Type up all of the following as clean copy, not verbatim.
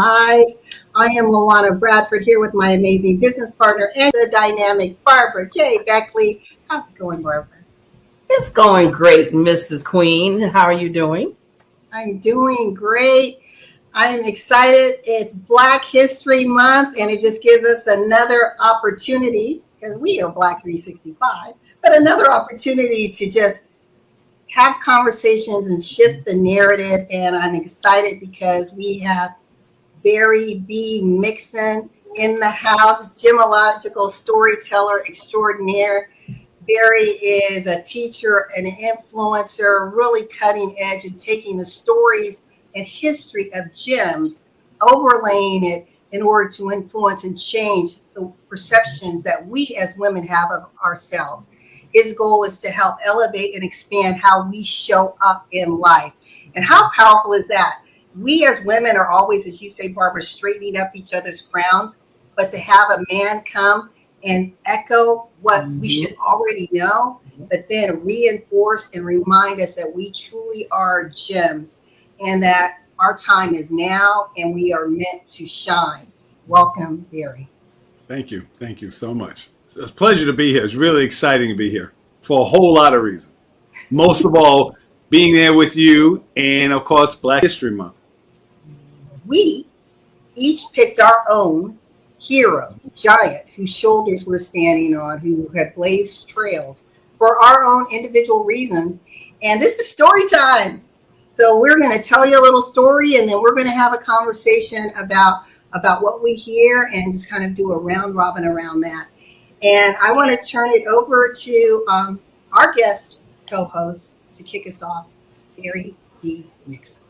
Hi, I am LaWanna Bradford here with my amazing business partner and the dynamic Barbara J. Beckley. How's it going, Barbara? It's going great, Mrs. Queen. How are you doing? I'm doing great. I'm excited. It's Black History Month, and it just gives us another opportunity, because we are Black 365, but another opportunity to just have conversations and shift the narrative. And I'm excited because we have Barry B. Mixon in the house, gemological storyteller extraordinaire. Barry is a teacher and an influencer, really cutting edge and taking the stories and history of gems, overlaying it in order to influence and change the perceptions that we as women have of ourselves. His goal is to help elevate and expand how we show up in life. And how powerful is that? We as women are always, as you say, Barbara, straightening up each other's crowns, but to have a man come and echo what we should already know, but then reinforce and remind us that we truly are gems and that our time is now and we are meant to shine. Welcome, Barry. Thank you. Thank you so much. It's a pleasure to be here. It's really exciting to be here for a whole lot of reasons. Most of all, being there with you and, of course, Black History Month. We each picked our own hero, giant, whose shoulders we're standing on, who had blazed trails for our own individual reasons. And this is story time. So we're going to tell you a little story, and then we're going to have a conversation about what we hear and just kind of do a round robin around that. And I want to turn it over to our guest co-host to kick us off, Barry B. Mixon.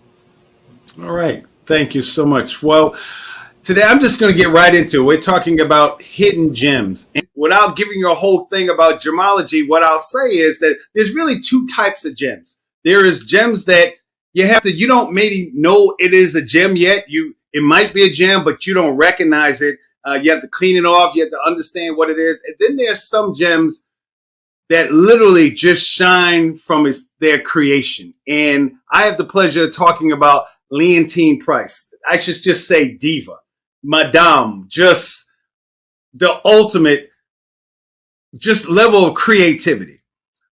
All right. Thank you so much. Well, today I'm just going to get right into it. We're talking about hidden gems. And without giving you a whole thing about gemology, what I'll say is that there's really two types of gems. There is gems that you don't maybe know it is a gem yet. It might be a gem, but you don't recognize it. You have to clean it off. You have to understand what it is. And then there's some gems that literally just shine from their creation. And I have the pleasure of talking about Leontine Price. I should just say diva, madame, just the ultimate, just level of creativity.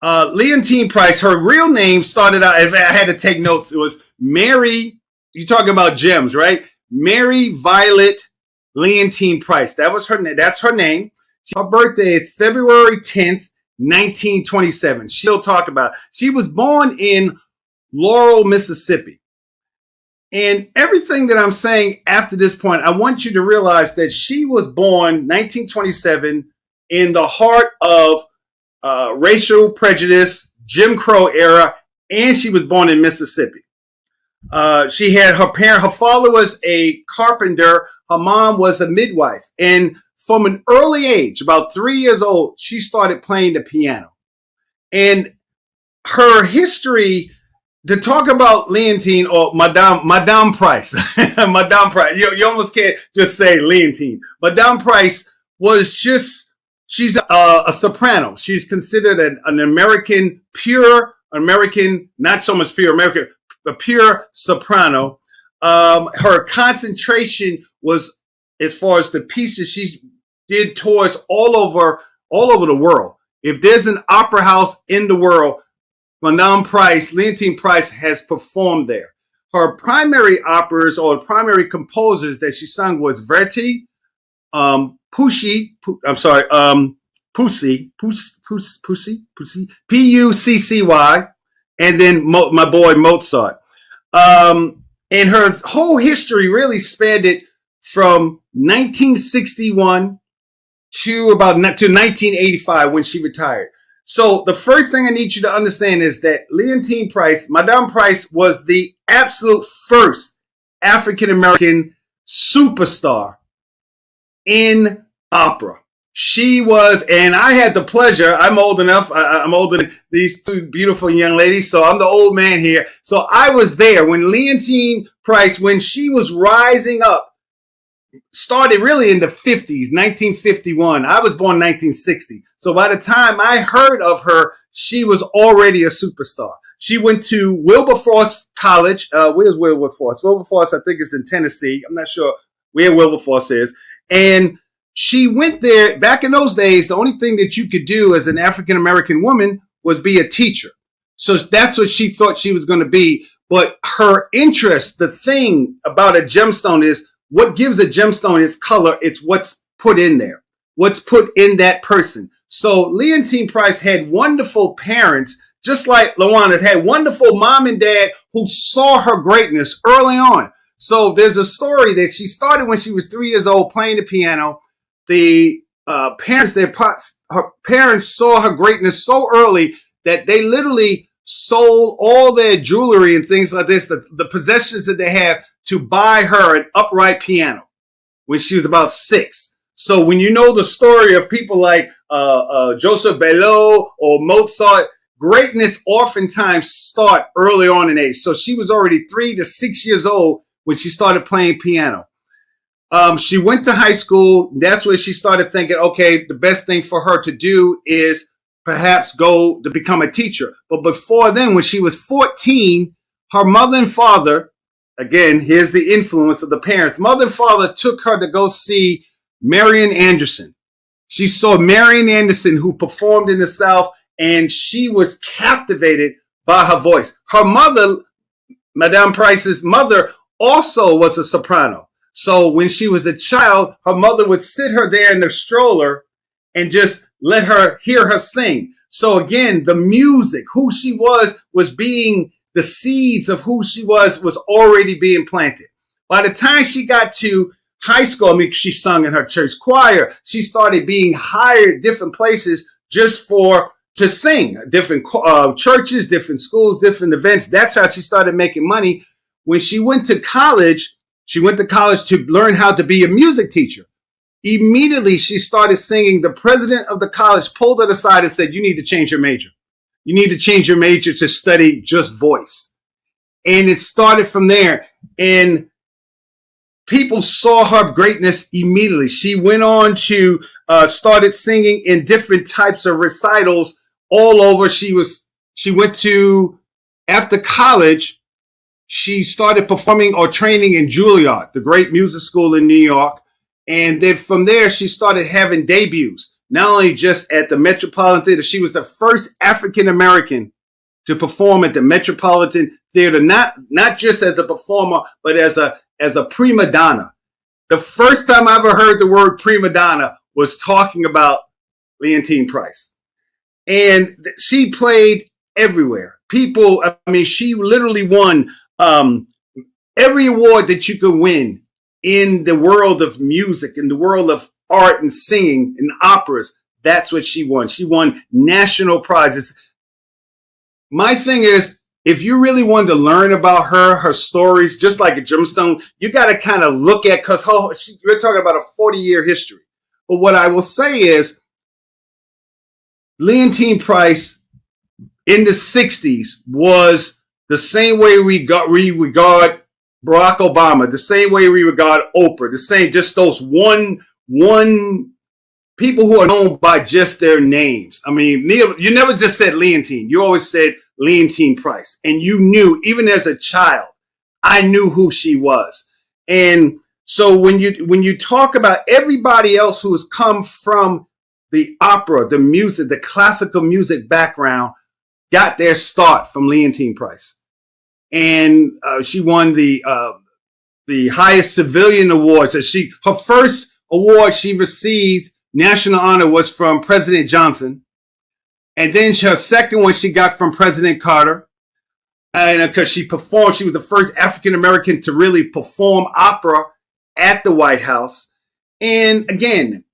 Leontine Price, her real name started out, if I had to take notes, it was Mary, you talking about gems, right? Mary Violet Leontine Price. That was her name. That's her name. Her birthday is February 10th, 1927. She'll talk about it. She was born in Laurel, Mississippi. And everything that I'm saying after this point, I want you to realize that she was born 1927 in the heart of racial prejudice, Jim Crow era, and she was born in Mississippi. She had her father was a carpenter. Her mom was a midwife. And from an early age, about 3 years old, she started playing the piano. And her history, to talk about Leontine or Madame Price, Madame Price, you almost can't just say Leontine. Madame Price she's a soprano. She's considered an American, not so much pure American, a pure soprano. Her concentration was, as far as the pieces she did, tours all over the world. If there's an opera house in the world, Leontine Price has performed there. Her primary operas or primary composers that she sung was Verdi, Pucci, Pucci, and then my boy Mozart. And her whole history really spanned it from 1961 to 1985 when she retired. So the first thing I need you to understand is that Leontine Price, Madame Price, was the absolute first African-American superstar in opera. She was, and I had the pleasure, I'm old enough, I'm older than these two beautiful young ladies, so I'm the old man here. So I was there when Leontine Price, when she was rising up, started really in the 50s, 1951. I was born 1960. So by the time I heard of her, she was already a superstar. She went to Wilberforce College. Where's Wilberforce? Wilberforce, I think, is in Tennessee. I'm not sure where Wilberforce is. And she went there. Back in those days, the only thing that you could do as an African-American woman was be a teacher. So that's what she thought she was going to be. But her interest, the thing about a gemstone is what gives a gemstone its color. It's what's put in there, what's put in that person. So Leontine Price had wonderful parents, just like LaWanna had wonderful mom and dad who saw her greatness early on. So there's a story that she started when she was 3 years old playing the piano. The her parents saw her greatness so early that they literally sold all their jewelry and things like this, the possessions that they have, to buy her an upright piano when she was about 6. So when you know the story of people like Joseph Belleau or Mozart, greatness oftentimes start early on in age. So she was already 3 to 6 years old when she started playing piano. She went to high school. That's where she started thinking, okay, the best thing for her to do is perhaps go to become a teacher. But before then, when she was 14, her mother and father, again, here's the influence of the parents. Mother and father took her to go see Marian Anderson. She saw Marian Anderson, who performed in the South, and she was captivated by her voice. Her mother, Madame Price's mother, also was a soprano. So when she was a child, her mother would sit her there in the stroller and just let her hear her sing. So again, the music, who she was being, the seeds of who she was already being planted. By the time she got to high school, I mean, she sung in her church choir. She started being hired different places just to sing, different churches, different schools, different events. That's how she started making money. When she went to college, to learn how to be a music teacher. Immediately, she started singing. The president of the college pulled her aside and said, you need to change your major. You need to change your major to study just voice. And it started from there. And people saw her greatness immediately. She went on to started singing in different types of recitals all over. She went to, after college, she started performing or training in Juilliard, the great music school in New York. And then from there, she started having debuts, not only just at the Metropolitan Theater. She was the first African-American to perform at the Metropolitan Theater, not just as a performer, but as a prima donna. The first time I ever heard the word prima donna was talking about Leontine Price. And she played everywhere. She literally won every award that you could win in the world of music, in the world of art and singing and operas. That's what she won. She won national prizes. My thing is, if you really wanted to learn about her stories, just like a gemstone, you got to kind of look at, because we're talking about a 40-year history. But what I will say is, Leontine Price in the 60s was the same way we regard Barack Obama, the same way we regard Oprah, the same, just those one people who are known by just their names. I mean, you never just said Leontine. You always said Leontine Price. And you knew, even as a child, I knew who she was. And so when you talk about everybody else who has come from the opera, the music, the classical music background, got their start from Leontine Price. And she won the highest civilian awards. Her first award she received, national honor, was from President Johnson. And then her second one she got from President Carter. And because she was the first African-American to really perform opera at the White House. And again,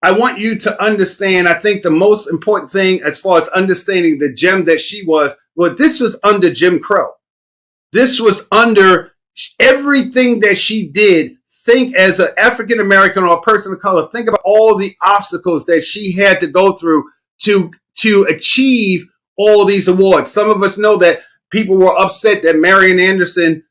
I want you to understand, I think the most important thing as far as understanding the gem that she was, well, this was under Jim Crow. This was under everything that she did. Think as an African-American or a person of color, think about all the obstacles that she had to go through to achieve all these awards. Some of us know that people were upset that Marian Anderson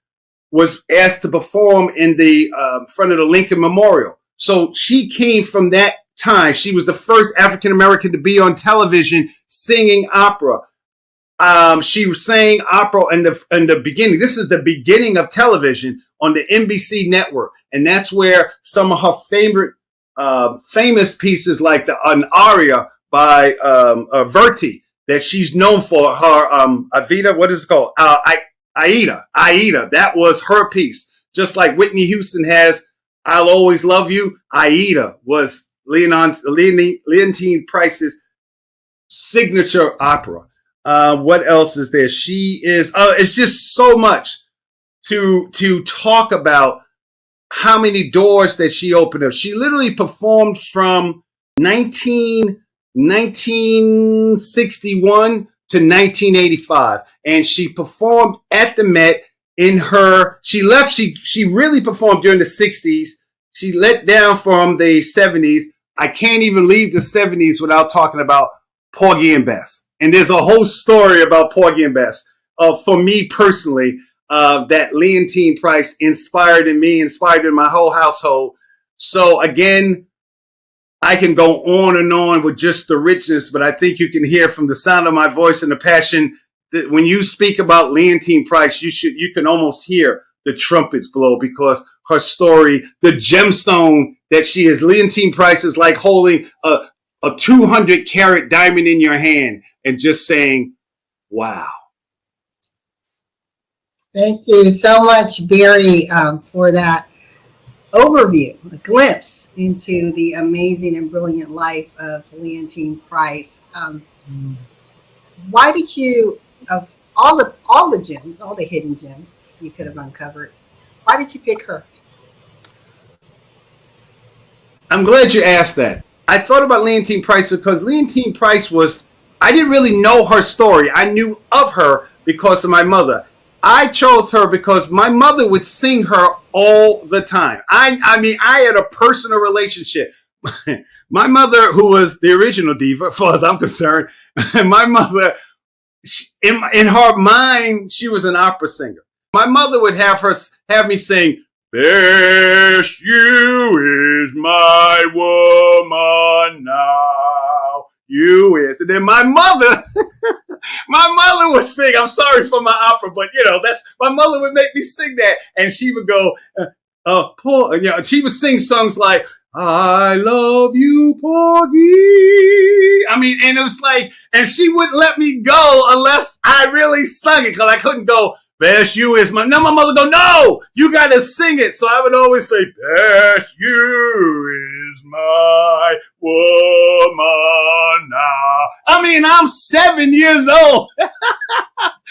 was asked to perform in the front of the Lincoln Memorial. So she came from that time. She was the first African-American to be on television singing opera. She sang opera in the beginning. This is the beginning of television on the NBC network, and that's where some of her favorite famous pieces, like an aria by Verti, that she's known for. Her Avita, what is it called? Aida. That was her piece. Just like Whitney Houston has "I'll Always Love You," Aida was Leontine Price's signature opera. What else is there? She is. It's just so much to talk about. How many doors that she opened up? She literally performed from 1961 to 1985, and she performed at the Met. She really performed during the 60s. She let down from the 70s. I can't even leave the 70s without talking about Porgy and Bess. And there's a whole story about Porgy and Bess. For me personally, that Leontine Price inspired in my whole household. So again, I can go on and on with just the richness, but I think you can hear from the sound of my voice and the passion that when you speak about Leontine Price, you can almost hear the trumpets blow, because her story, the gemstone that she is. Leontine Price is like holding a 200 carat diamond in your hand and just saying, wow. Thank you so much, Barry, for that overview, a glimpse into the amazing and brilliant life of Leontine Price. Why did you, of all the gems, all the hidden gems you could have uncovered, why did you pick her? I'm glad you asked that. I thought about Leontine Price because Leontine Price I didn't really know her story. I knew of her because of my mother. I chose her because my mother would sing her all the time. I mean, I had a personal relationship. My mother, who was the original diva, as far as I'm concerned, my mother, in her mind, she was an opera singer. My mother would have me sing, "Bess, you is my woman now, you is." And then my mother would sing. I'm sorry for my opera, but my mother would make me sing that, and she would go, she would sing songs like, "I love you, Porgy." I mean, and it was like, and she wouldn't let me go unless I really sung it, because I couldn't go, "Bess, you is my." No, my mother go, "No, you got to sing it." So I would always say, "Bess, you is my woman now." I mean, I'm 7 years old.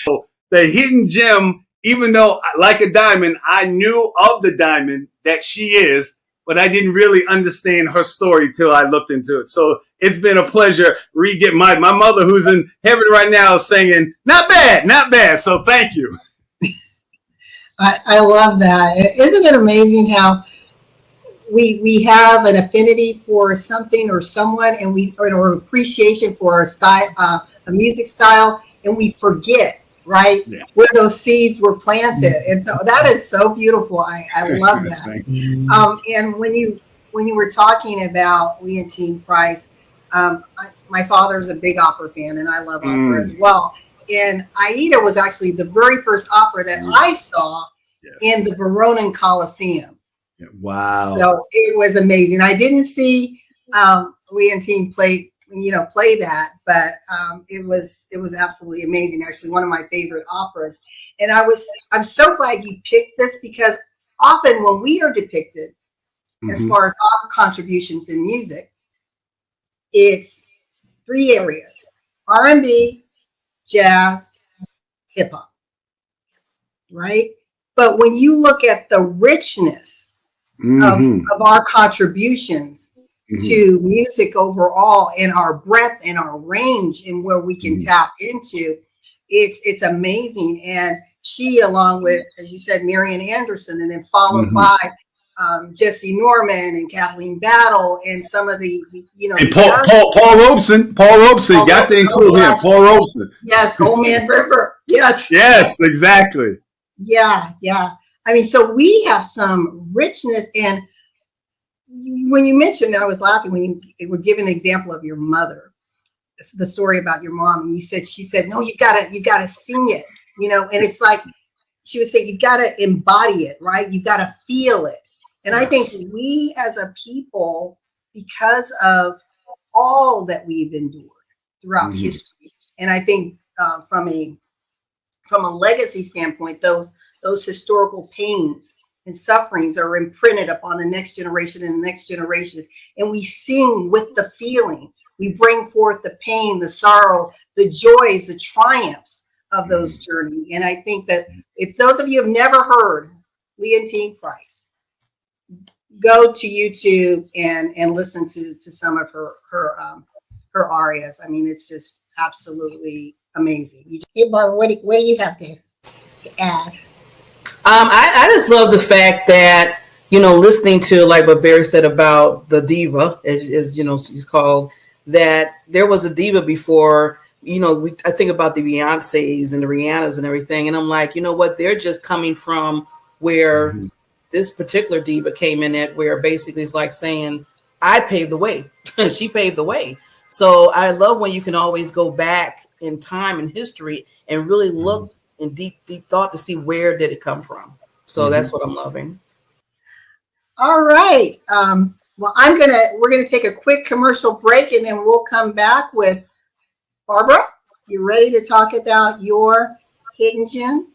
So the hidden gem, even though like a diamond, I knew of the diamond that she is, but I didn't really understand her story till I looked into it. So it's been a pleasure re-get my mother, who's in heaven right now, singing, "Not bad, not bad." So thank you. I love that. Isn't it amazing how we have an affinity for something or someone, and or appreciation for a style, a music style, and we forget, right, where those seeds were planted. And so that is so beautiful. I love that. And when you were talking about Leontine Price, my father is a big opera fan, and I love opera as well. And Aida was actually the very first opera that I saw in the Verona Coliseum. Wow. So it was amazing. I didn't see Leontine play that, but it was absolutely amazing. Actually, one of my favorite operas. And I'm so glad you picked this, because often when we are depicted as far as our contributions in music, it's 3 areas: R&B, jazz, hip hop, right? But when you look at the richness of our contributions to music overall, and our breadth and our range and where we can tap into, it's amazing. And she, along with, as you said, Marian Anderson, and then followed by Jesse Norman and Kathleen Battle, and some of the and Paul Robeson, got to include him. Paul Robeson. Yes, Old Man River. Yes. Yes, exactly. Yeah. I mean, so we have some richness. And when you mentioned, I was laughing when you were giving the example of your mother. the story about your mom, and she said, no, you gotta sing it, and it's like she would say, you've got to embody it, right? You've got to feel it. And I think we as a people, because of all that we've endured throughout history, and I think from a legacy standpoint, those historical pains and sufferings are imprinted upon the next generation and the next generation. And we sing with the feeling. We bring forth the pain, the sorrow, the joys, the triumphs of those journeys. And I think that if those of you have never heard Leontine Price, go to YouTube and listen to some of her arias. I mean, it's just absolutely amazing. Hey, Barbara, what do you have to add? I just love the fact that, listening to like what Barry said about the diva, as she's called, that there was a diva before. I think about the Beyoncés and the Rihannas and everything, and I'm like, you know what? They're just coming from where this particular diva came in at, where basically it's like saying, I paved the way. She paved the way. So I love when you can always go back in time and history and really look in deep thought to see where did it come from. So that's what I'm loving. All right. Well, we're gonna take a quick commercial break, and then we'll come back with Barbara. You ready to talk about your hidden gem?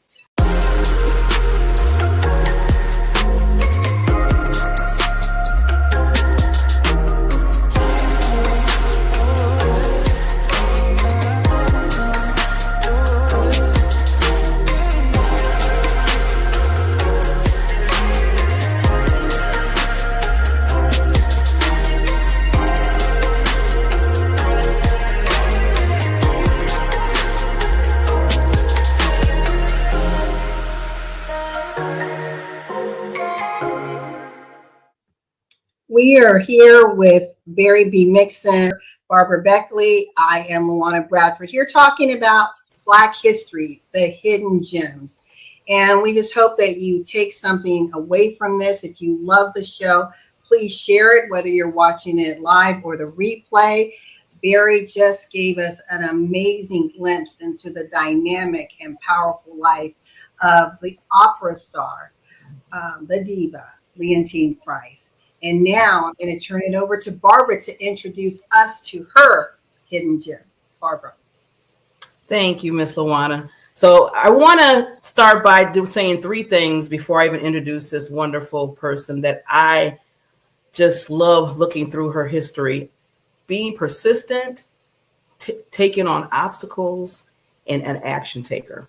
We are here with Barry B. Mixon, Barbara Beckley. I am LaWanna Bradford, here talking about Black history, the hidden gems. And we just hope that you take something away from this. If you love the show, please share it, whether you're watching it live or the replay. Barry just gave us an amazing glimpse into the dynamic and powerful life of the opera star, the diva, Leontine Price. And now I'm going to turn it over to Barbara to introduce us to her hidden gem. Barbara. Thank you, Miss LaWanna. So I want to start by saying three things before I even introduce this wonderful person that I just love looking through her history. Being persistent, taking on obstacles, and an action taker.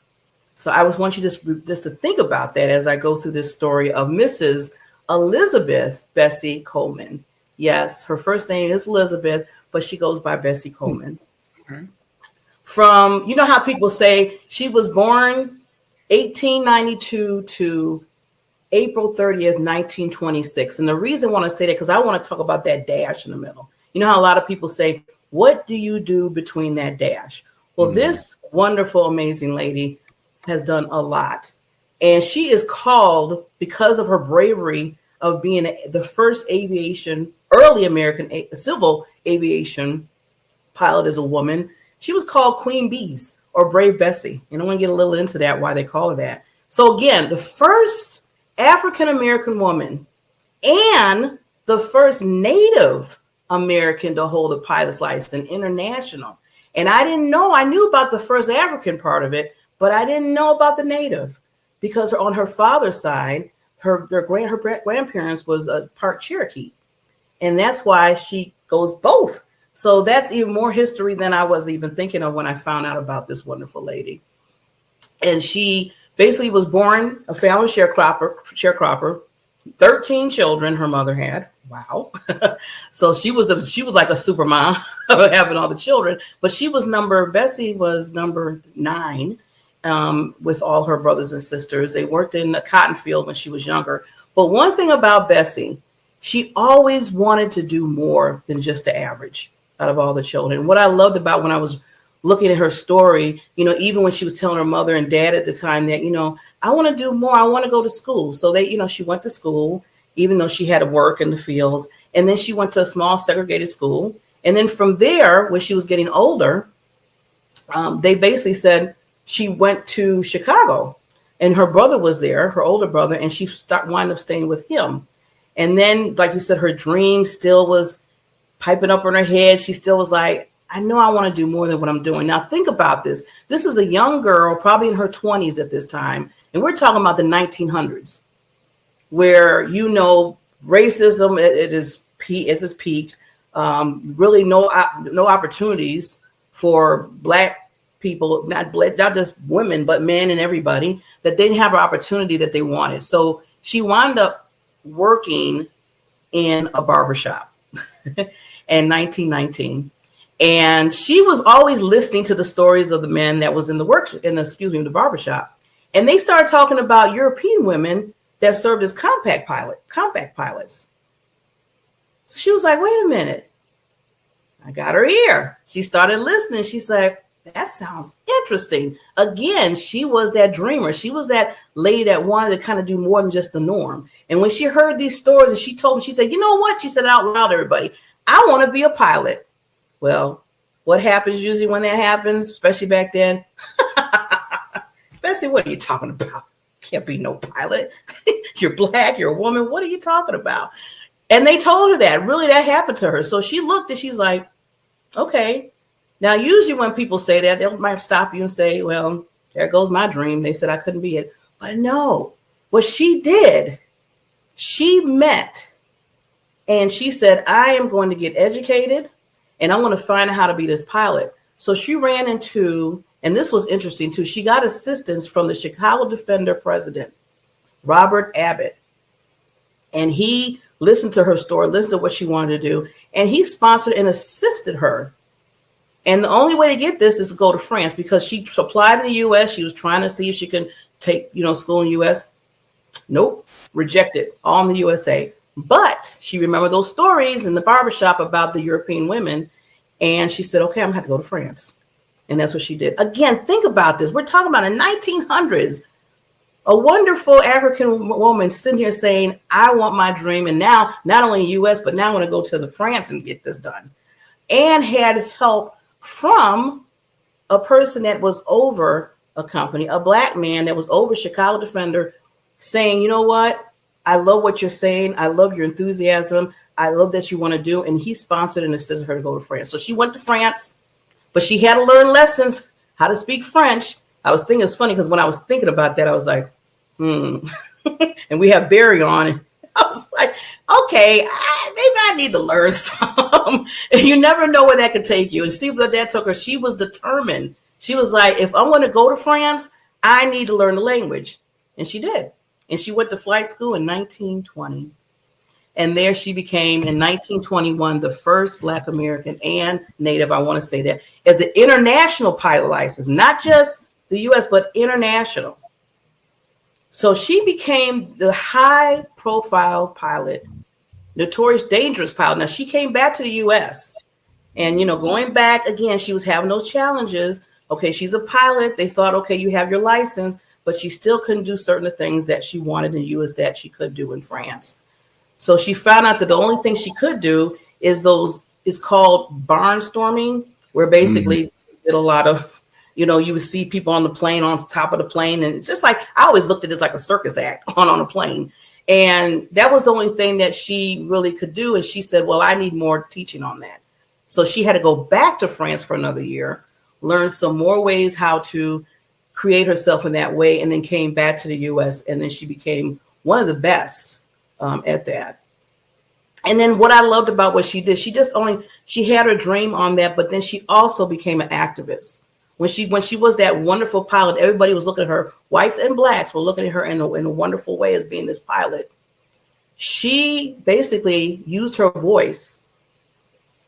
So I want you just to think about that as I go through this story of Mrs. Elizabeth Bessie Coleman. Yes, her first name is Elizabeth, but she goes by Bessie Coleman. From, how people say she was born 1892 to April 30th, 1926. And the reason I want to say that, because I want to talk about that dash in the middle. You know how a lot of people say, what do you do between that dash? Well, this wonderful, amazing lady has done a lot. And she is called, because of her bravery of being the first early American civil aviation pilot as a woman, she was called Queen Bees or Brave Bessie. And I want to get a little into that, why they call her that. So again, the first African-American woman and the first Native American to hold a pilot's license international. And I didn't know, I knew about the first African part of it, but I didn't know about the Native. Because on her father's side, her grandparents was a part Cherokee. And that's why she goes both. So that's even more history than I was even thinking of when I found out about this wonderful lady. And she basically was born a family sharecropper, 13 children her mother had. Wow. So she was like a super mom having all the children. But Bessie was number 9. With all her brothers and sisters. They worked in a cotton field when she was younger. But one thing about Bessie, she always wanted to do more than just the average out of all the children. What I loved about when I was looking at her story, even when she was telling her mother and dad at the time that, I want to do more. I want to go to school. So she went to school, even though she had to work in the fields. And then she went to a small segregated school. And then from there, when she was getting older, they basically said she went to Chicago, and her brother was there, her older brother, and she wound up staying with him. And then, like you said, her dream still was piping up in her head. She still was like, I know I want to do more than what I'm doing. Now, think about this. This is a young girl, probably in her 20s at this time. And we're talking about the 1900s, where, you know, racism it is its peak. Really no opportunities for Black people, not just women, but men and everybody, that they didn't have an opportunity that they wanted. So she wound up working in a barbershop in 1919. And she was always listening to the stories of the men that was in the barbershop. And they started talking about European women that served as compact pilots. So she was like, wait a minute, I got her ear. She started listening. She's like, that sounds interesting. Again, she was that dreamer. She was that lady that wanted to kind of do more than just the norm. And when she heard these stories and she told me, she said, you know what? She said out loud, everybody, I want to be a pilot. Well, what happens usually when that happens, especially back then? Bessie, what are you talking about? Can't be no pilot. You're Black, you're a woman. What are you talking about? And they told her that. Really, that happened to her. So she looked and she's like, okay. Now, usually when people say that, they might stop you and say, well, there goes my dream. They said I couldn't be it. But no, what she did, she met and she said, I am going to get educated and I'm going to find out how to be this pilot. So she ran into, and this was interesting too, she got assistance from the Chicago Defender president, Robert Abbott. And he listened to her story, listened to what she wanted to do, and he sponsored and assisted her. And the only way to get this is to go to France, because she applied in the U.S. She was trying to see if she can take, school in the U.S. Nope, rejected, all in the USA. But she remembered those stories in the barbershop about the European women. And she said, okay, I'm going to have to go to France. And that's what she did. Again, think about this. We're talking about the 1900s. A wonderful African woman sitting here saying, I want my dream. And now, not only in the U.S., but now I want to go to the France and get this done. And had help from a person that was over a company, a Black man that was over Chicago Defender, saying, you know what? I love what you're saying. I love your enthusiasm. I love that you want to do. And he sponsored and assisted her to go to France. So she went to France, but she had to learn lessons, how to speak French. I was thinking, it's funny because when I was thinking about that, I was like, and we have Barry on. And I was like, okay, maybe I need to learn some. You never know where that could take you. And see what that took her. She was determined. She was like, if I'm going to go to France, I need to learn the language. And she did. And she went to flight school in 1920. And there she became, in 1921, the first Black American and Native, I want to say that, as an international pilot license, not just the U.S., but international. So she became the high-profile pilot, notorious dangerous pilot. Now, she came back to the U.S. And, going back, again, she was having those challenges. Okay, she's a pilot. They thought, okay, you have your license, but she still couldn't do certain things that she wanted in the U.S. that she could do in France. So she found out that the only thing she could do is called barnstorming, where basically did a lot of, you would see people on the plane, on top of the plane. And it's just like, I always looked at it as like a circus act on a plane. And that was the only thing that she really could do. And she said, well, I need more teaching on that. So she had to go back to France for another year, learn some more ways how to create herself in that way, and then came back to the U.S. And then she became one of the best at that. And then what I loved about what she did, she had her dream on that, but then she also became an activist. When she was that wonderful pilot, everybody was looking at her, whites and Blacks were looking at her in a wonderful way as being this pilot. She basically used her voice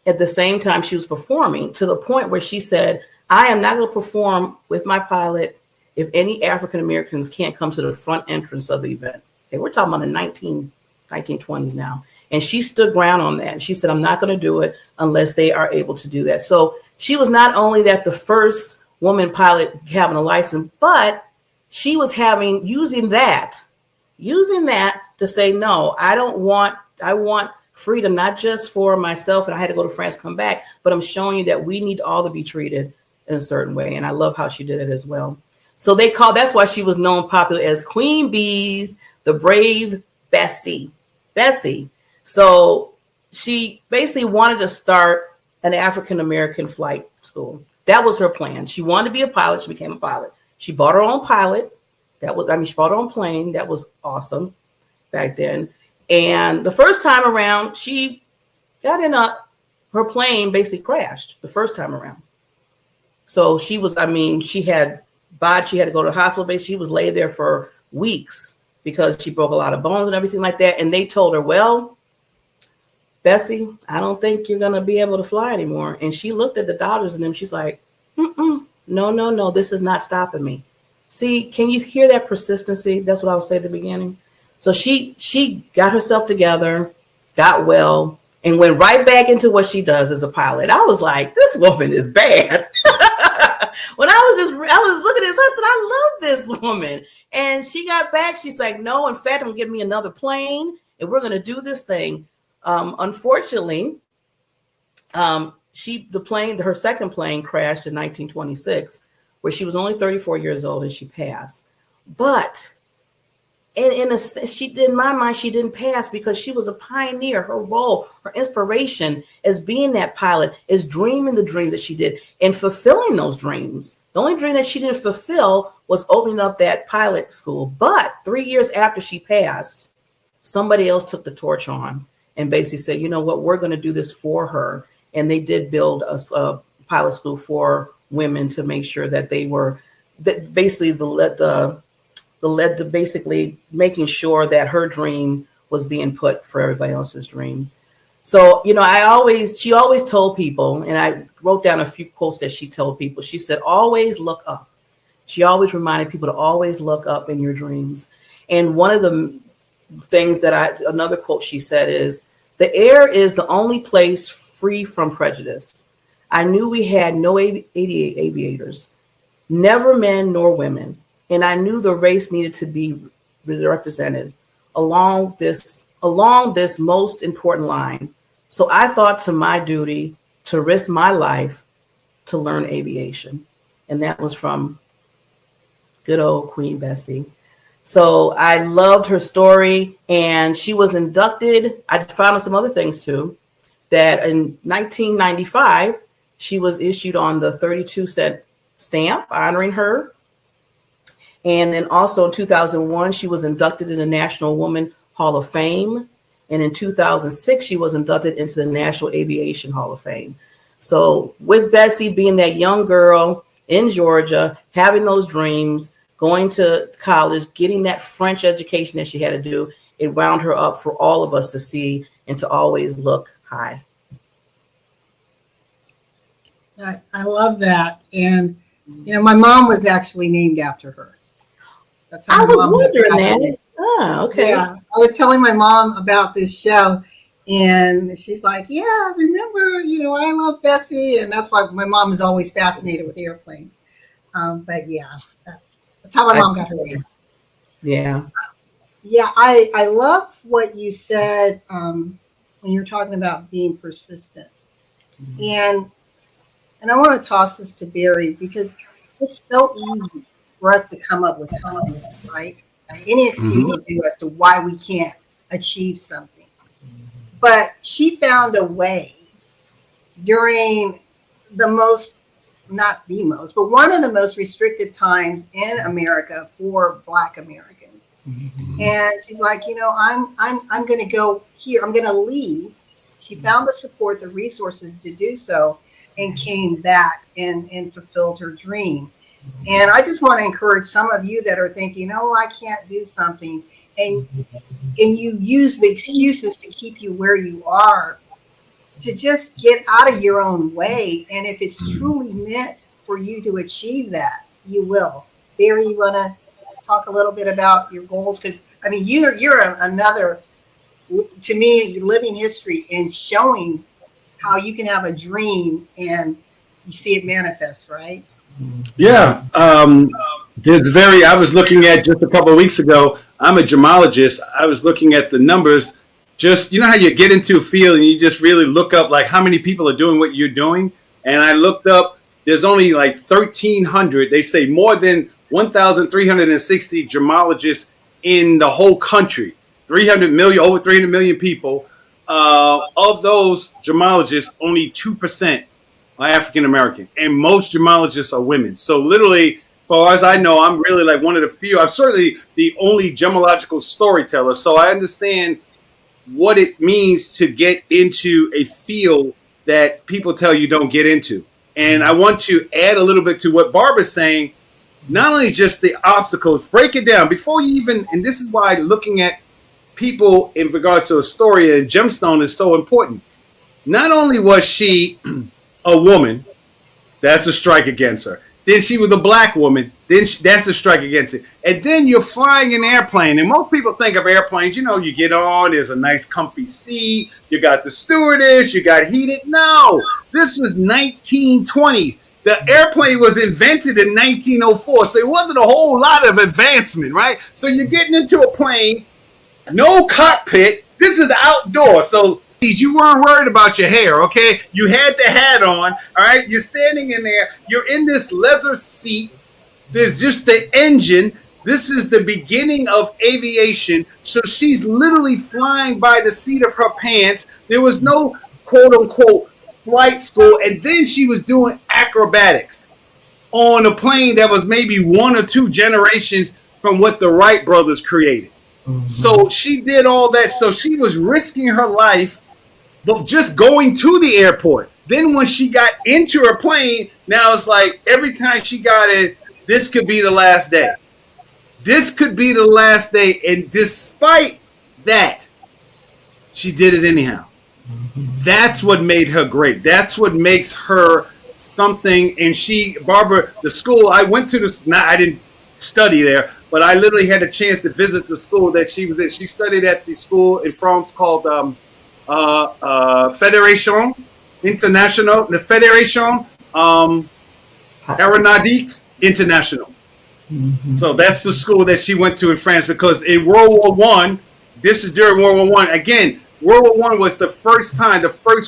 at the same time she was performing, to the point where she said, I am not going to perform with my pilot if any African Americans can't come to the front entrance of the event. Okay, we're talking about the 1920s now. And she stood ground on that. She said, I'm not going to do it unless they are able to do that. So she was not only the first woman pilot having a license, but she was using that to say, no, I want freedom, not just for myself, and I had to go to France, come back, but I'm showing you that we need all to be treated in a certain way. And I love how she did it as well. So that's why she was known popular as Queen Bees, the brave Bessie. So she basically wanted to start an African-American flight school. That was her plan. She wanted to be a pilot. She became a pilot. She bought her own pilot. She bought her own plane. That was awesome back then. And the first time around, she got in her plane basically crashed the first time around. So she had to go to the hospital. Basically, she was laid there for weeks because she broke a lot of bones and everything like that. And they told her, well, Bessie, I don't think you're going to be able to fly anymore. And she looked at the doctors and them. She's like, no, this is not stopping me. See, can you hear that persistency? That's what I was saying at the beginning. So she got herself together, got well, and went right back into what she does as a pilot. I was like, this woman is bad. When I was looking at this, I said, I love this woman. And she got back. She's like, no, in fact, I'm going to give me another plane and we're going to do this thing. Unfortunately, her second plane crashed in 1926, where she was only 34 years old and she passed. But in a sense, in my mind, she didn't pass because she was a pioneer. Her role, her inspiration as being that pilot is dreaming the dreams that she did and fulfilling those dreams. The only dream that she didn't fulfill was opening up that pilot school. But 3 years after she passed, somebody else took the torch on and basically said, you know what, we're going to do this for her. And they did build a pilot school for women to make sure that they were basically basically making sure that her dream was being put for everybody else's dream. So, she always told people, and I wrote down a few quotes that she told people. She said, always look up. She always reminded people to always look up in your dreams. And one of the things another quote she said is, the air is the only place free from prejudice. I knew we had no aviators, never men nor women. And I knew the race needed to be represented along this most important line. So I thought to my duty to risk my life to learn aviation. And that was from good old Queen Bessie. So I loved her story, and she was inducted. I found out some other things too, that in 1995, she was issued on the 32-cent stamp honoring her. And then also in 2001, she was inducted in the National Woman Hall of Fame. And in 2006, she was inducted into the National Aviation Hall of Fame. So with Bessie being that young girl in Georgia, having those dreams, going to college, getting that French education that she had to do, it wound her up for all of us to see and to always look high. I love that. And, my mom was actually named after her. That's how I was wondering that. Oh, okay. Yeah, I was telling my mom about this show, and she's like, yeah, remember, I love Bessie. And that's why my mom is always fascinated with airplanes. But yeah, that's how my mom got her name. Yeah. Yeah, I love what you said when you're talking about being persistent. Mm-hmm. And I want to toss this to Barry because it's so easy for us to come up with, right? Any excuse to do as to why we can't achieve something. But she found a way during not the most, but one of the most restrictive times in America for Black Americans. Mm-hmm. And she's like, I'm going to go here. I'm going to leave. She found the support, the resources to do so, and came back and fulfilled her dream. And I just want to encourage some of you that are thinking, I can't do something. And you use the excuses to keep you where you are, to just get out of your own way. And if it's truly meant for you to achieve that, you will. Barry, you want to talk a little bit about your goals? Because, you're another, to me, living history in showing how you can have a dream and you see it manifest, right? Yeah. I was looking at just a couple of weeks ago, I'm a gemologist. I was looking at the numbers just, you know how you get into a field and you just really look up like how many people are doing what you're doing. And I looked up, there's only like 1,300. They say more than 1,360 gemologists in the whole country. 300 million, over 300 million people. Of those gemologists, only 2% are African American, and most gemologists are women. So literally, as far as I know, I'm really like one of the few. I'm certainly the only gemological storyteller. So I understand what it means to get into a field that people tell you don't get into. And I want to add a little bit to what Barbara's saying. Not only just the obstacles, break it down before you even, and this is why looking at people in regards to a story and gemstone is so important. Not only was she a woman, that's a strike against her. Then she was a black woman, that's a strike against it. And then you're flying an airplane, and most people think of airplanes, you know, you get on, there's a nice comfy seat, you got the stewardess, you got heated. No, this was 1920. The airplane was invented in 1904, so it wasn't a whole lot of advancement, right? So you're getting into a plane, no cockpit. This is outdoor. So you weren't worried about your hair, okay? You had the hat on, all right? You're standing in there. You're in this leather seat. There's just the engine. This is the beginning of aviation. So she's literally flying by the seat of her pants. There was no quote-unquote flight school. And then she was doing acrobatics on a plane that was maybe one or two generations from what the Wright brothers created. So she did all that. So she was risking her life, but just going to the airport. Then when she got into her plane, now it's like every time she got in, this could be the last day. This could be the last day. And despite that, she did it anyhow. That's what made her great. That's what makes her something. And Barbara, the school I went to, I didn't study there, but I literally had a chance to visit the school that she was in. She studied at the school in France called Fédération International, the Fédération Aeronautiques International. So that's the school that she went to in France, because in World War One, this is during World War One. Again, World War One was the first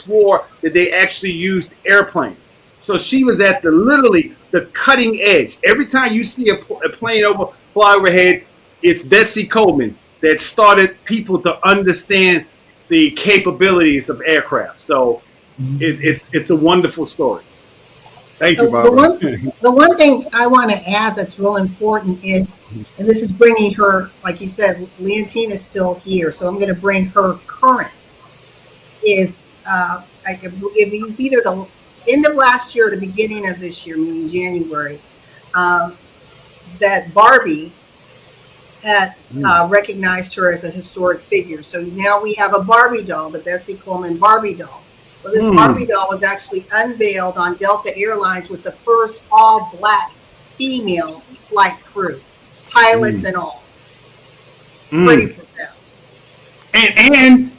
war that they actually used airplanes. So she was at literally the cutting edge. Every time you see a plane fly overhead, it's Betsy Coleman that started people to understand the capabilities of aircraft. So it's a wonderful story. Thank you, Barbara. The one thing I want to add that's real important is, and this is bringing her, like you said, Leontine is still here, so I'm going to bring her current, is it was either the end of last year or the beginning of this year, meaning January, that Barbie had recognized her as a historic figure. So now we have a Barbie doll, the Bessie Coleman Barbie doll. Well, this Barbie doll was actually unveiled on Delta Airlines with the first all-black female flight crew, pilots and all. Pretty profound. And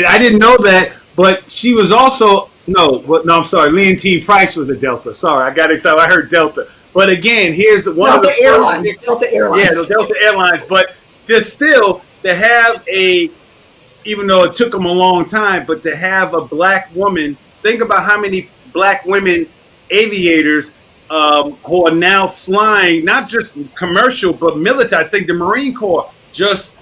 I didn't know that, but she was also I'm sorry. Leontine Price was a Delta. Sorry, I got excited. I heard Delta. But again, here's one of the Airlines. Delta Airlines. Yeah, the Delta Airlines. But just still to have even though it took them a long time, but to have a black woman, think about how many black women aviators who are now flying, not just commercial, but military. I think the Marine Corps just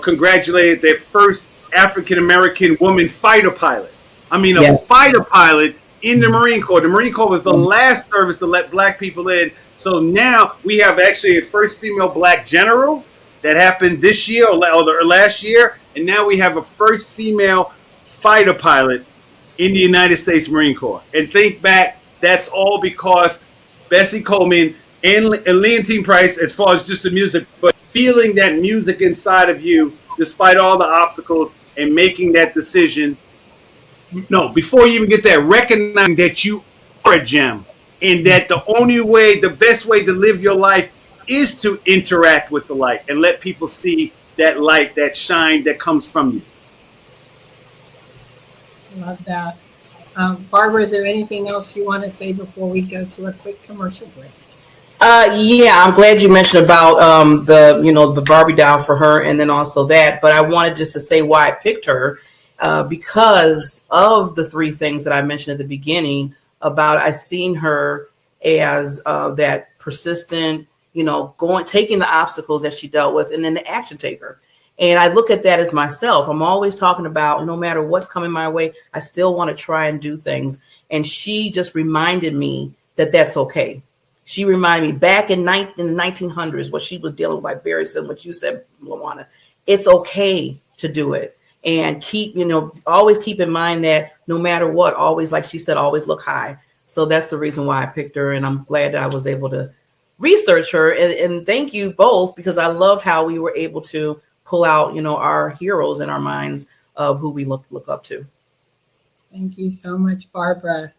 congratulated their first African-American woman fighter pilot. I mean, a fighter pilot in the Marine Corps. The Marine Corps was the last service to let black people in. So now we have actually a first female black general that happened this year or last year. And now we have a first female fighter pilot in the United States Marine Corps. And think back, that's all because Bessie Coleman and Leontine Price, as far as just the music, but feeling that music inside of you, despite all the obstacles, and making that decision. No, before you even get there, recognizing that you are a gem and that the best way to live your life is to interact with the light and let people see that light, that shine that comes from you. Love that. Barbara, is there anything else you want to say before we go to a quick commercial break? Yeah, I'm glad you mentioned about the Barbie doll for her, and then also that. But I wanted just to say why I picked her, because of the three things that I mentioned at the beginning about I seen her as that persistent, going taking the obstacles that she dealt with, and then the action taker. And I look at that as myself. I'm always talking about no matter what's coming my way, I still want to try and do things. And she just reminded me that that's okay. She reminded me back in the 1900s, what she was dealing with by Barry said, what you said, LaWanna. It's okay to do it. And always keep in mind that no matter what, always, like she said, always look high. So that's the reason why I picked her. And I'm glad that I was able to research her. And thank you both, because I loved how we were able to pull out, our heroes in our minds of who we look up to. Thank you so much, Barbara.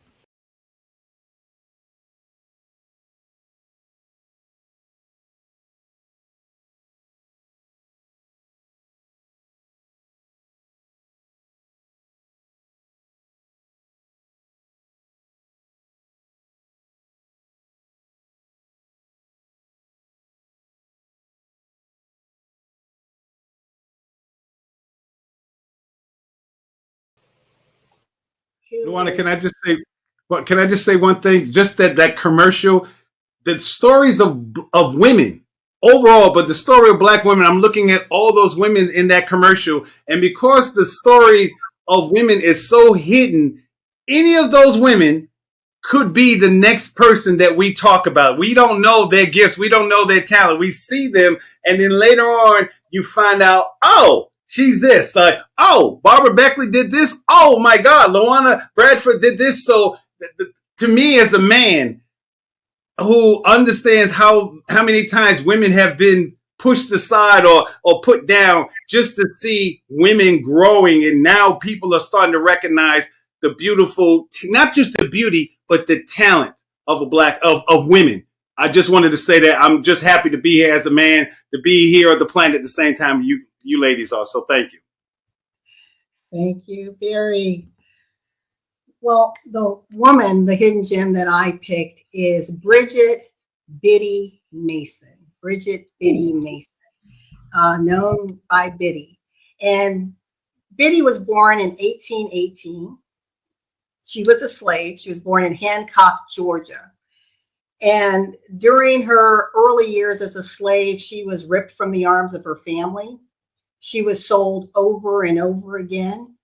Who Luana, can is I just say, what? Can I just say one thing? Just that commercial, the stories of women overall, but the story of Black women. I'm looking at all those women in that commercial, and because the story of women is so hidden, any of those women could be the next person that we talk about. We don't know their gifts. We don't know their talent. We see them, and then later on, you find out, oh, she's this. Like, oh, Barbara Beckley did this. Oh my God, LaWanna Bradford did this. So, to me, as a man who understands how many times women have been pushed aside or put down, just to see women growing, and now people are starting to recognize the beautiful, not just the beauty, but the talent of of women. I just wanted to say that I'm just happy to be here as a man, to be here on the planet at the same time you ladies are. So thank you. Thank you, Barry. Well, the woman, the hidden gem that I picked is Bridget Biddy Mason. Bridget Biddy Mason, known by Biddy. And Biddy was born in 1818. She was a slave. She was born in Hancock, Georgia. And during her early years as a slave, she was ripped from the arms of her family. She was sold over and over again,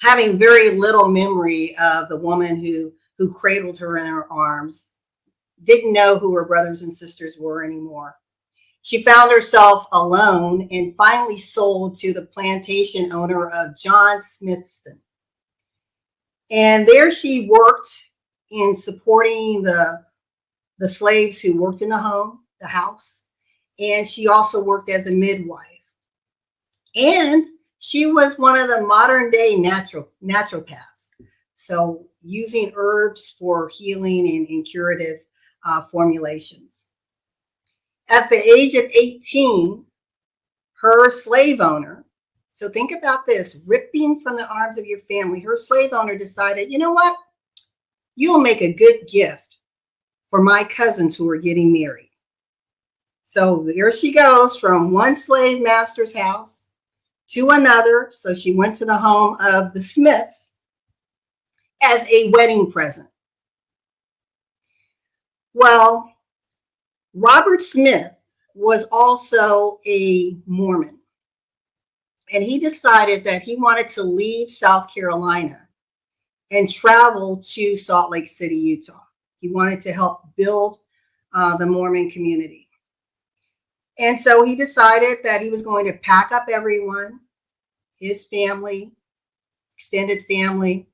having very little memory of the woman who cradled her in her arms, didn't know who her brothers and sisters were anymore. She found herself alone and finally sold to the plantation owner of John Smithson. And there she worked in supporting the slaves who worked in the home, the house. And she also worked as a midwife. And she was one of the modern day naturopaths. So using herbs for healing and curative formulations. At the age of 18, her slave owner, so think about this, ripping from the arms of your family, her slave owner decided, you know what? You'll make a good gift for my cousins who are getting married. So there she goes from one slave master's house to another. So she went to the home of the Smiths as a wedding present. Well, Robert Smith was also a Mormon, and he decided that he wanted to leave South Carolina and travel to Salt Lake City, Utah. He wanted to help build the Mormon community. And so he decided that he was going to pack up everyone, his family, extended family,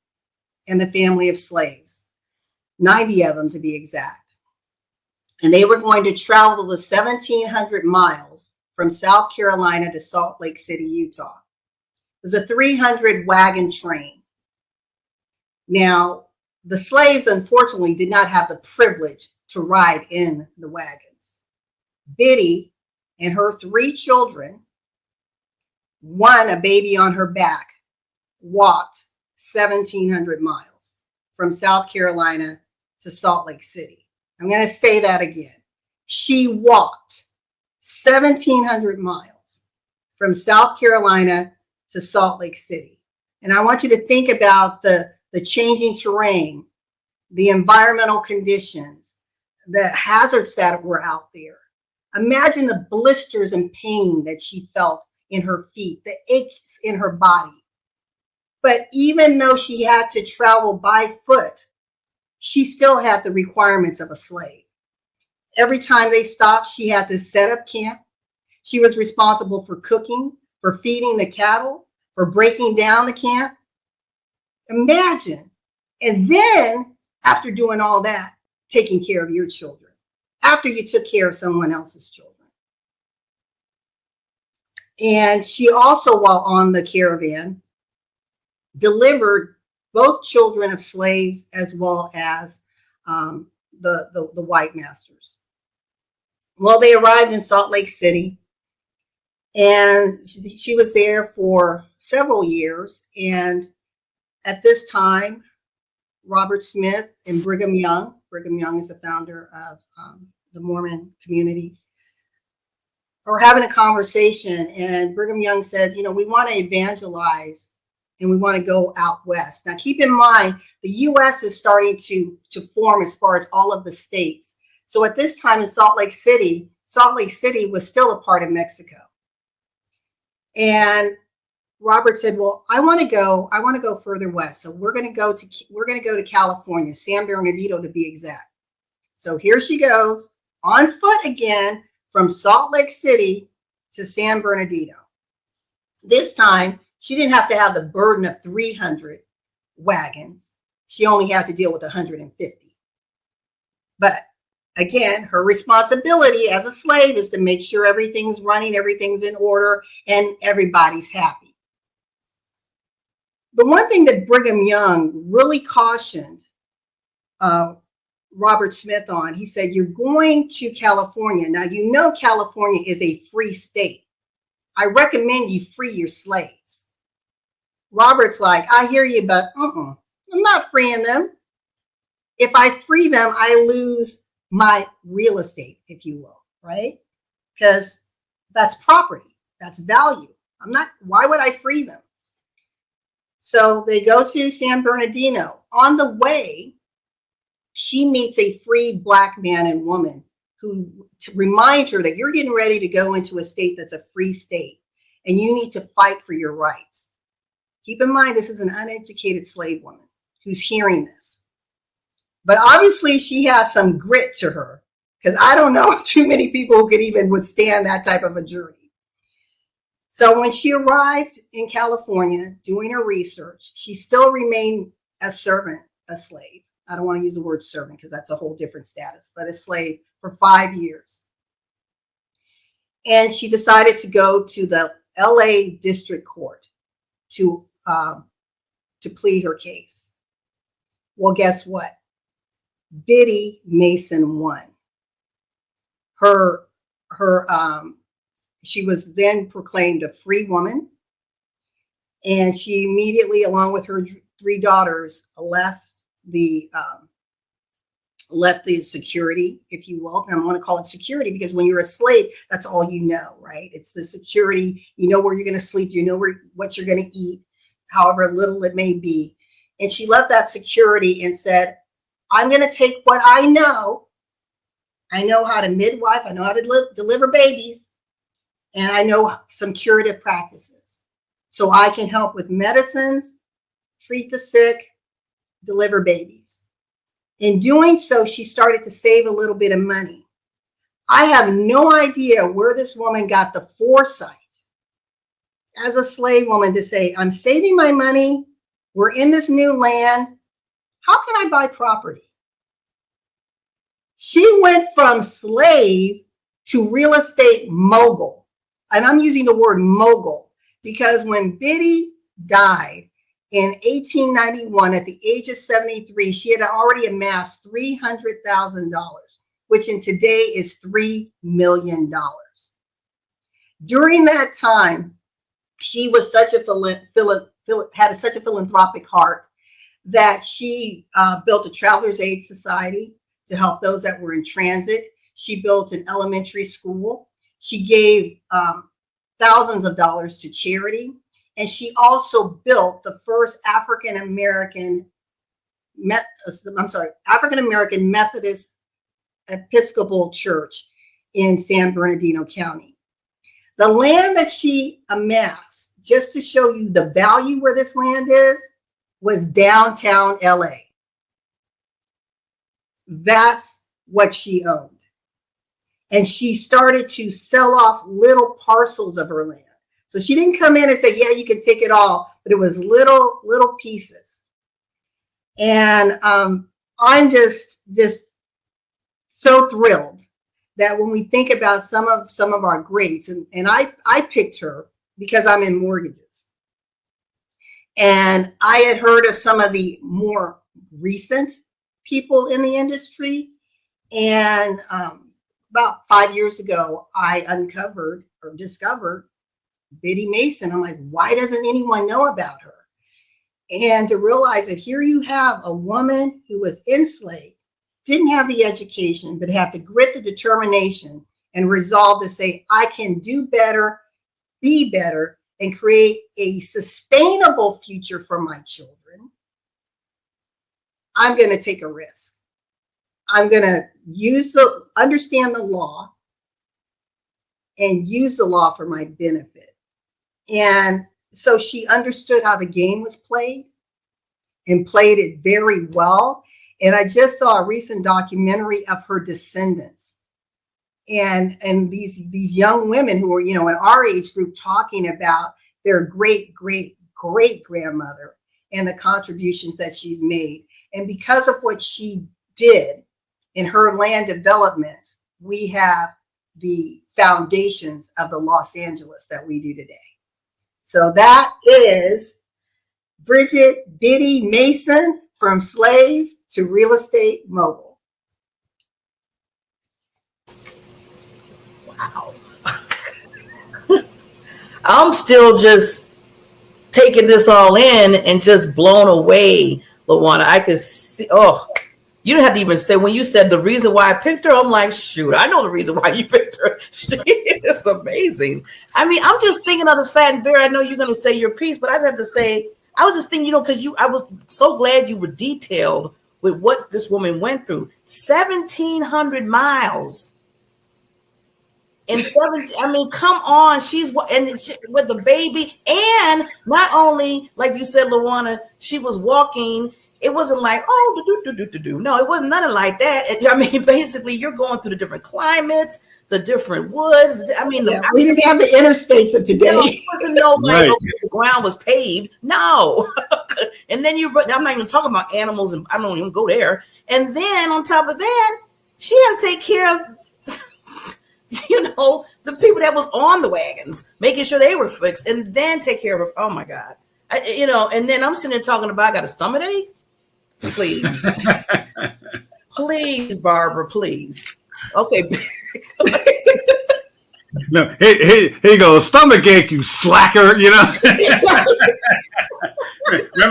and the family of slaves, 90 of them to be exact. And they were going to travel the 1,700 miles from South Carolina to Salt Lake City, Utah. It was a 300 wagon train. Now, the slaves, unfortunately, did not have the privilege to ride in the wagons. Biddy and her 3 children, one a baby on her back, walked 1,700 miles from South Carolina to Salt Lake City. I'm going to say that again. She walked 1,700 miles from South Carolina to Salt Lake City. And I want you to think about the changing terrain, the environmental conditions, the hazards that were out there. Imagine the blisters and pain that she felt in her feet, the aches in her body. But even though she had to travel by foot, she still had the requirements of a slave. Every time they stopped, she had to set up camp. She was responsible for cooking, for feeding the cattle, for breaking down the camp. Imagine. And then, after doing all that, taking care of your children, after you took care of someone else's children. And she also, while on the caravan, delivered both children of slaves as well as the white masters. Well, they arrived in Salt Lake City, and she was there for several years. And at this time, Robert Smith and Brigham Young is the founder of the Mormon community, were having a conversation. And Brigham Young said, we want to evangelize and we want to go out west. Now, keep in mind, the U.S. is starting to form as far as all of the states. So at this time in Salt Lake City was still a part of Mexico. And Robert said, well, I want to go further west. So we're going to go to California, San Bernardino to be exact. So here she goes on foot again from Salt Lake City to San Bernardino. This time, she didn't have to have the burden of 300 wagons. She only had to deal with 150. But again, her responsibility as a slave is to make sure everything's running, everything's in order, and everybody's happy. The one thing that Brigham Young really cautioned Robert Smith on, he said, you're going to California. Now, California is a free state. I recommend you free your slaves. Robert's like, I hear you, but I'm not freeing them. If I free them, I lose my real estate, if you will, right? Because that's property, that's value. Why would I free them? So they go to San Bernardino. On the way, she meets a free Black man and woman who to remind her that you're getting ready to go into a state that's a free state and you need to fight for your rights. Keep in mind, this is an uneducated slave woman who's hearing this. But obviously she has some grit to her, because I don't know too many people who could even withstand that type of a journey. So when she arrived in California doing her research, she still remained a servant, a slave. I don't want to use the word servant because that's a whole different status, but a slave for 5 years. And she decided to go to the LA District Court to plead her case. Well, guess what? Biddy Mason won. She was then proclaimed a free woman, and she immediately, along with her 3 daughters, left the security, if you will. And I want to call it security because when you're a slave, that's all you know, right? It's the security. You know where you're going to sleep. You know what you're going to eat, however little it may be. And she left that security and said, I'm going to take what I know. I know how to midwife. I know how to deliver babies. And I know some curative practices. So I can help with medicines, treat the sick, deliver babies. In doing so, she started to save a little bit of money. I have no idea where this woman got the foresight as a slave woman to say, I'm saving my money. We're in this new land. How can I buy property? She went from slave to real estate mogul. And I'm using the word mogul because when Biddy died in 1891 at the age of 73, she had already amassed $300,000, which in today is $3 million. During that time, she was such a had such a philanthropic heart that she built a Travelers Aid Society to help those that were in transit. She built an elementary school. She gave thousands of dollars to charity. And she also built the first African American Methodist Episcopal Church in San Bernardino County. The land that she amassed, just to show you the value where this land is, was downtown LA. That's what she owned. And she started to sell off little parcels of her land. So she didn't come in and say, yeah, you can take it all, but it was little pieces. And I'm just so thrilled that when we think about some of our greats, and I picked her because I'm in mortgages. And I had heard of some of the more recent people in the industry. And about 5 years ago, I discovered Biddy Mason. I'm like, why doesn't anyone know about her? And to realize that here you have a woman who was enslaved, didn't have the education, but had the grit, the determination, and resolve to say, I can do better, be better, and create a sustainable future for my children. I'm going to take a risk. I'm going to understand the law and use the law for my benefit. And so she understood how the game was played and played it very well. And I just saw a recent documentary of her descendants and these young women who were, in our age group talking about their great grandmother and the contributions that she's made. And because of what she did in her land developments, we have the foundations of the Los Angeles that we do today. So that is Bridget Biddy Mason, from slave to real estate mogul. Wow. I'm still just taking this all in and just blown away, LaWanna. I could see, you didn't have to even say, when you said the reason why I picked her, I'm like, shoot, I know the reason why you picked her. It's amazing. I mean, I'm just thinking of the fact, and Bear, I know you're going to say your piece, but I just have to say, I was just thinking, because I was so glad you were detailed with what this woman went through. 1,700 miles. And come on, she's with the baby. And not only, like you said, LaWanna, she was walking. It wasn't like, no, it wasn't nothing like that. I mean, basically, you're going through the different climates, the different woods. We didn't have the interstates of today. It wasn't the ground was paved. No. And then I'm not even talking about animals, and I don't even go there. And then on top of that, she had to take care of, the people that was on the wagons, making sure they were fixed, and then take care of her. Oh my God. And then I'm sitting there talking about, I got a stomach ache. Please. Please, Barbara, please. Okay. No, here you go. Stomach ache, you slacker. Remember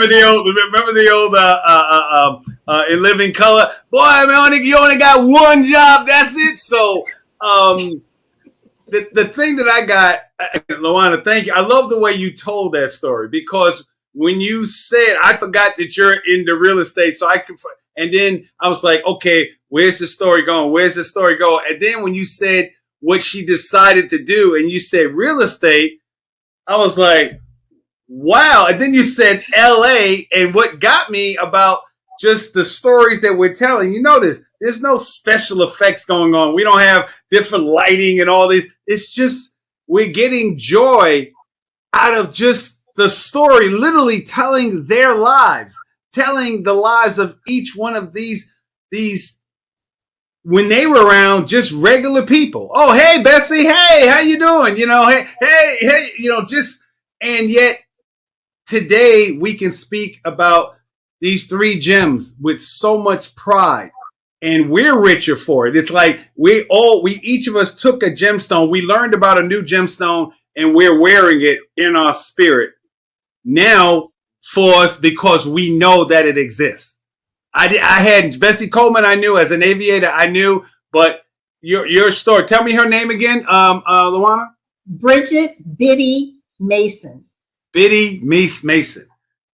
the old In Living Color. Boy, you only got one job. That's it. So, the thing that I got, LaWanna, thank you. I love the way you told that story, because when you said, I forgot that you're into real estate, and then I was like, okay, where's the story going? Where's the story going? And then when you said what she decided to do, and you said real estate, I was like, wow. And then you said LA, and what got me about just the stories that we're telling, there's no special effects going on. We don't have different lighting and all these. It's just, we're getting joy out of just the story, literally telling their lives, telling the lives of each one of these when they were around, just regular people. Oh, hey, Bessie. Hey, how you doing? Hey, and yet today we can speak about these three gems with so much pride, and we're richer for it. It's like we each of us took a gemstone. We learned about a new gemstone, and we're wearing it in our spirit now for us, because we know that it exists. I had Bessie Coleman. I knew as an aviator. I knew, but your story. Tell me her name again, LaWanna. Bridget Biddy Mason. Biddy Mason.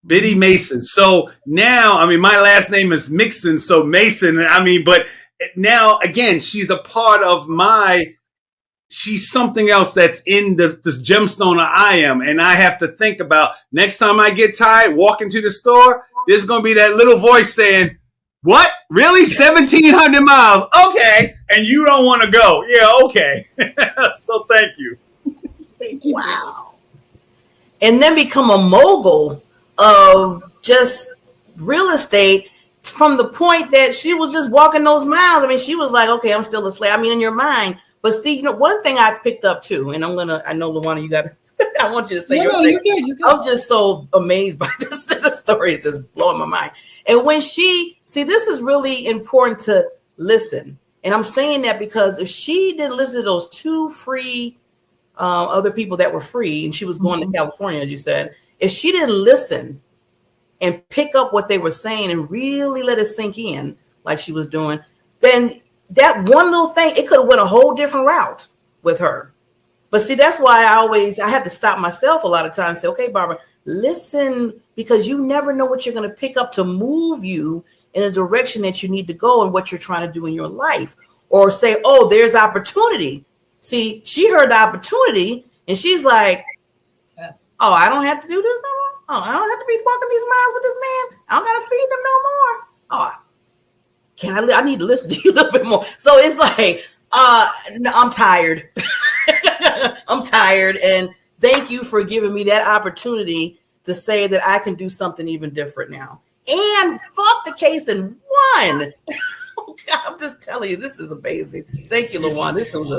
Biddy Mason. So now, I mean, my last name is Mixon, so Mason. I mean, but now again, she's a part of she's something else that's in this gemstone I am. And I have to think about next time I get tired, walking to the store, there's going to be that little voice saying, what? Really? 1,700 miles. Okay. And you don't want to go. Yeah. Okay. So thank you. Thank you. Wow. And then become a mogul of just real estate from the point that she was just walking those miles. I mean, she was like, okay, I'm still a slave. I mean, in your mind. But see, one thing I picked up too, and I know, LaWanna, you got to, I want you to say your thing. You can. I'm just so amazed by this. The story is just blowing my mind. And when this is really important to listen. And I'm saying that because if she didn't listen to those two free other people that were free, and she was going to California, as you said, if she didn't listen and pick up what they were saying and really let it sink in like she was doing, then that one little thing, it could have went a whole different route with her. But see, that's why I have to stop myself a lot of times and say, okay, Barbara, listen, because you never know what you're going to pick up to move you in a direction that you need to go and what you're trying to do in your life. Or say, oh, there's opportunity. See, she heard the opportunity and she's like, oh, I don't have to do this no more. Oh, I don't have to be walking these miles with this man. I don't got to feed them no more. Oh, I need to listen to you a little bit more. So it's like, no, I'm tired. I'm tired. And thank you for giving me that opportunity to say that I can do something even different now. And fuck the case in one. Oh God, I'm just telling you, this is amazing. Thank you, LaWanna. This was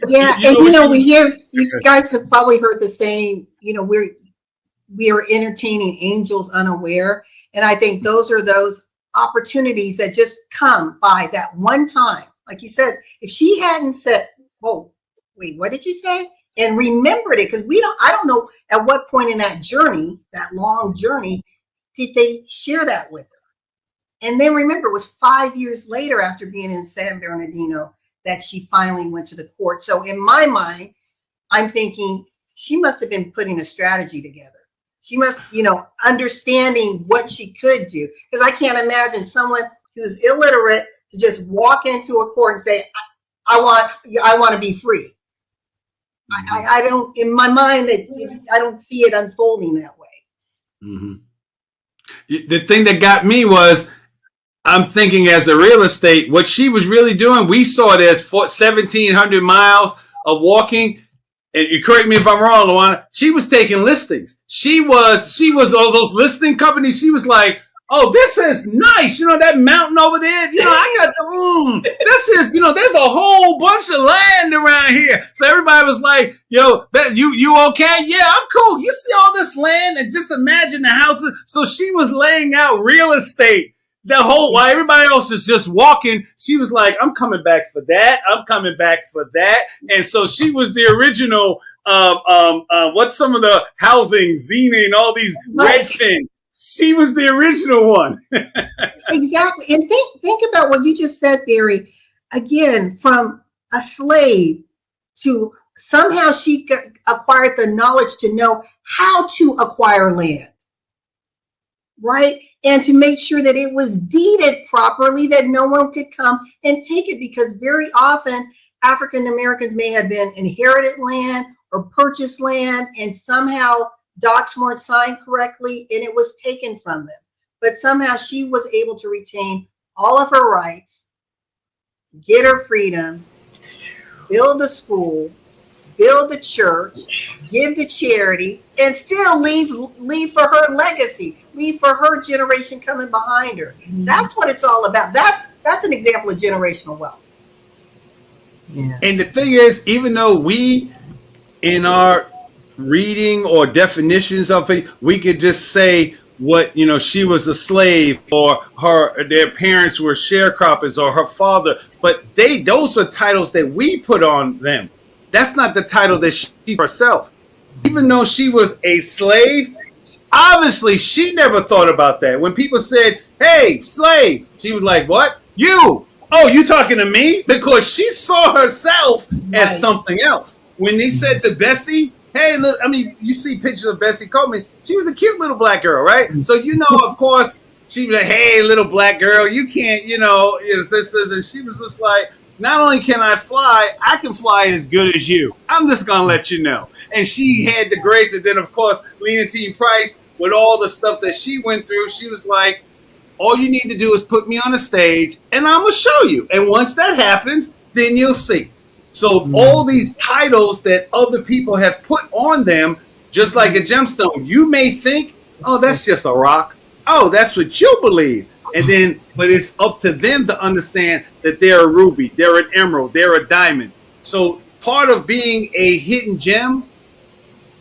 Yeah, and we hear, you guys have probably heard the saying, we are entertaining angels unaware. And I think those are those opportunities that just come by that one time. Like you said, if she hadn't said, "Whoa, wait, what did you say?" and remembered it, because I don't know at what point in that journey, that long journey, did they share that with her. And then remember, it was 5 years later after being in San Bernardino that she finally went to the court. So in my mind, I'm thinking she must have been putting a strategy together. She must, understanding what she could do. Because I can't imagine someone who's illiterate to just walk into a court and say, I want to be free. I don't, in my mind, I don't see it unfolding that way. Mm-hmm. The thing that got me was, I'm thinking as a real estate, what she was really doing, we saw it as 1,700 miles of walking. And you correct me if I'm wrong, LaWanna. She was taking listings. She was those listing companies. She was like, oh, this is nice. That mountain over there. I got the this is, there's a whole bunch of land around here. So everybody was like, you okay? Yeah, I'm cool. You see all this land and just imagine the houses. So she was laying out real estate. While everybody else is just walking, she was like, I'm coming back for that. I'm coming back for that. And so she was the original, what's some of the housing, Xena, and all these Redfin. She was the original one. Exactly. And think about what you just said, Barry. Again, from a slave to somehow she acquired the knowledge to know how to acquire land. Right? And to make sure that it was deeded properly, that no one could come and take it, because very often African Americans may have been inherited land or purchased land, and somehow docs weren't signed correctly and it was taken from them. But somehow she was able to retain all of her rights, get her freedom, build a school, build a church, give to charity, and still leave for her legacy, leave for her generation coming behind her. Mm-hmm. That's what it's all about. That's an example of generational wealth. Yes. And the thing is, even though we, in our reading or definitions of it, we could just say what, she was a slave, or their parents were sharecroppers, or her father, but those are titles that we put on them. That's not the title that she herself. Even though she was a slave, Obviously, she never thought about that. When people said, "Hey, slave," she was like, "What? You? Oh, you talking to me?" Because she saw herself as something else. When they said to Bessie, "Hey, look," I mean, you see pictures of Bessie Coleman. She was a cute little black girl, right? So of course, she was like, "Hey, little black girl, you can't, this is," and she was just like, "Not only can I fly, I can fly as good as you. I'm just gonna let you know." And she had the grades, and then of course, Lena T. Price, with all the stuff that she went through, she was like, "All you need to do is put me on a stage, and I'm gonna show you. And once that happens, then you'll see." So all these titles that other people have put on them, just like a gemstone, you may think, "Oh, that's just a rock. Oh, that's what you believe." And then, but it's up to them to understand that they're a ruby, they're an emerald, they're a diamond. So part of being a hidden gem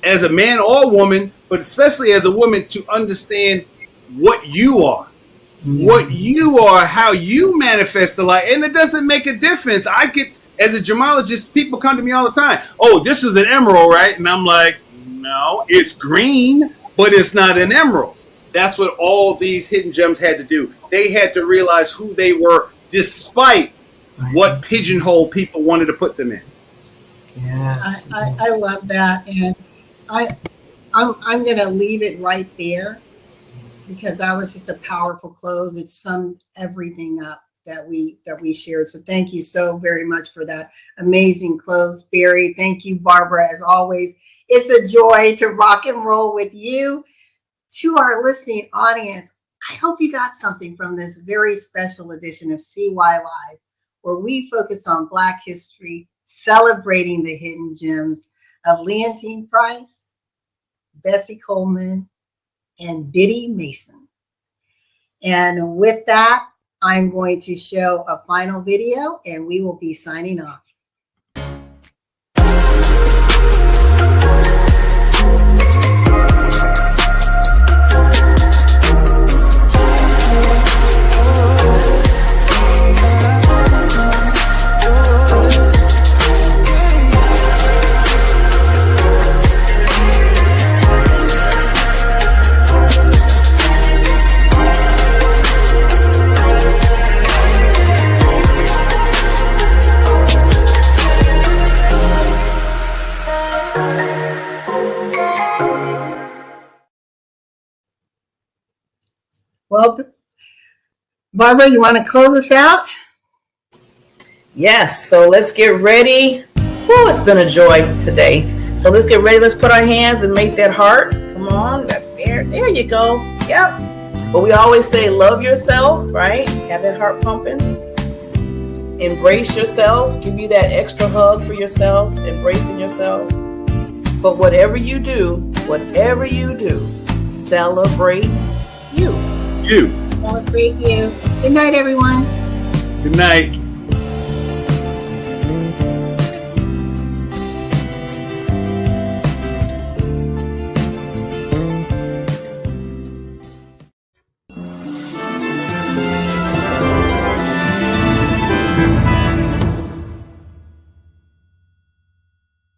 as a man or woman, but especially as a woman, to understand what you are. What you are, how you manifest the light. And it doesn't make a difference. I get, as a gemologist, people come to me all the time. "Oh, this is an emerald, right?" And I'm like, "No, it's green, but it's not an emerald." That's what all these hidden gems had to do. They had to realize who they were, despite what pigeonhole people wanted to put them in. Yes. I love that, and I'm going to leave it right there, because that was just a powerful close. It summed everything up that we shared. So thank you so very much for that amazing close, Barry. Thank you, Barbara. As always, it's a joy to rock and roll with you. To our listening audience, I hope you got something from this very special edition of CY Live, where we focus on Black history, celebrating the hidden gems of Leontine Price, Bessie Coleman, and Biddy Mason. And with that, I'm going to show a final video, and we will be signing off. Well, Barbara, you want to close us out? Yes. So let's get ready. Woo, it's been a joy today. So let's get ready. Let's put our hands and make that heart. Come on. There you go. Yep. But we always say, love yourself, right? Have that heart pumping. Embrace yourself. Give you that extra hug for yourself. Embracing yourself. But whatever you do, celebrate you. Celebrate you. Good night, everyone. Good night.